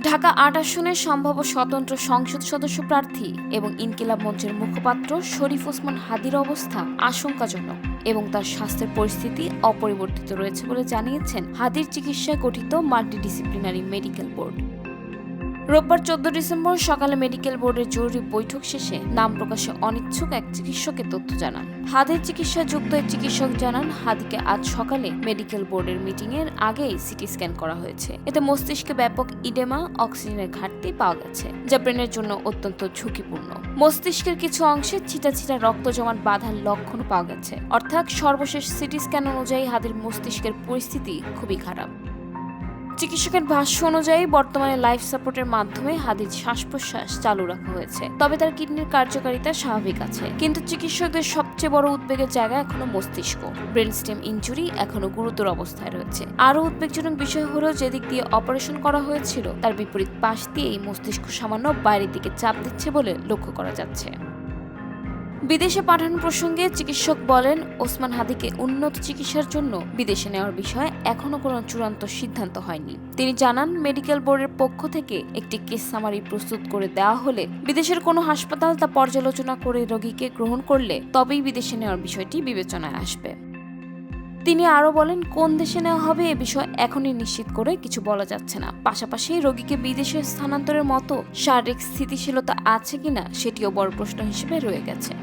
ঢাকা ৮ আসনের সম্ভাব্য স্বতন্ত্র সংসদ সদস্য প্রার্থী এবং ইনকিলাব মঞ্চের মুখপাত্র শরীফ ওসমান হাদীর অবস্থা আশঙ্কাজনক এবং তার স্বাস্থ্যের পরিস্থিতি অপরিবর্তিত রয়েছে বলে জানিয়েছেন হাদীর চিকিৎসায় গঠিত মাল্টিডিসিপ্লিনারি মেডিকেল বোর্ড। রোববার ১৪ ডিসেম্বর সকালে মেডিকেল বোর্ডের জরুরি বৈঠক শেষে নাম প্রকাশে অনিচ্ছুক এক চিকিৎসকের তথ্য জানান। হাদীর চিকিৎসায় যুক্ত এক চিকিৎসক জানান, হাদীকে আজ সকালে মেডিকেল বোর্ডের মিটিংয়ের আগেই সিটি স্ক্যান করা হয়েছে। এতে মস্তিষ্কে ব্যাপক ইডেমা, অক্সিজেনের ঘাটতি পাওয়া গেছে, যা ব্রেনের জন্য অত্যন্ত ঝুঁকিপূর্ণ। মস্তিষ্কের কিছু অংশে ছিটা ছিটা রক্ত জমাট বাঁধার লক্ষণও পাওয়া গেছে। অর্থাৎ সর্বশেষ সিটি স্ক্যান অনুযায়ী হাদীর মস্তিষ্কের পরিস্থিতি খুবই খারাপ। চিকিৎসকের ভাষ্য অনুযায়ী বর্তমানে লাইফ সাপোর্টের মাধ্যমে হাদীর শ্বাস প্রশ্বাস চালু রাখা হয়েছে, তবে তার কিডনির কার্যকারিতা স্বাভাবিক আছে। কিন্তু চিকিৎসকদের সবচেয়ে বড় উদ্বেগের জায়গা এখনো মস্তিষ্ক। ব্রেন স্টেম ইনজুরি এখনো গুরুতর অবস্থায় রয়েছে। আরও উদ্বেগজনক বিষয় হলো, যেদিক দিয়ে অপারেশন করা হয়েছিল তার বিপরীত পাশ দিয়েই মস্তিষ্ক সামান্য বাইরের দিকে চাপ দিচ্ছে বলে লক্ষ্য করা যাচ্ছে। বিদেশে পাঠানো প্রসঙ্গে চিকিৎসক বলেন, ওসমান হাদীকে উন্নত চিকিৎসার জন্য বিদেশে নেওয়ার বিষয়ে এখনো কোনো চূড়ান্ত সিদ্ধান্ত হয়নি। তিনি জানান, মেডিকেল বোর্ডের পক্ষ থেকে একটি কেস সামারি প্রস্তুত করে দেওয়া হলে বিদেশের কোনো হাসপাতাল তা পর্যালোচনা করে রোগীকে গ্রহণ করলে তবেই বিদেশে নেওয়ার বিষয়টি বিবেচনায় আসবে। তিনি আরও বলেন, কোন দেশে নেওয়া হবে এ বিষয়ে এখনই নিশ্চিত করে কিছু বলা যাচ্ছে না। পাশাপাশি রোগীকে বিদেশে স্থানান্তরের মতো শারীরিক স্থিতিশীলতা আছে কিনা সেটিও বড় প্রশ্ন হিসেবে রয়ে গেছে।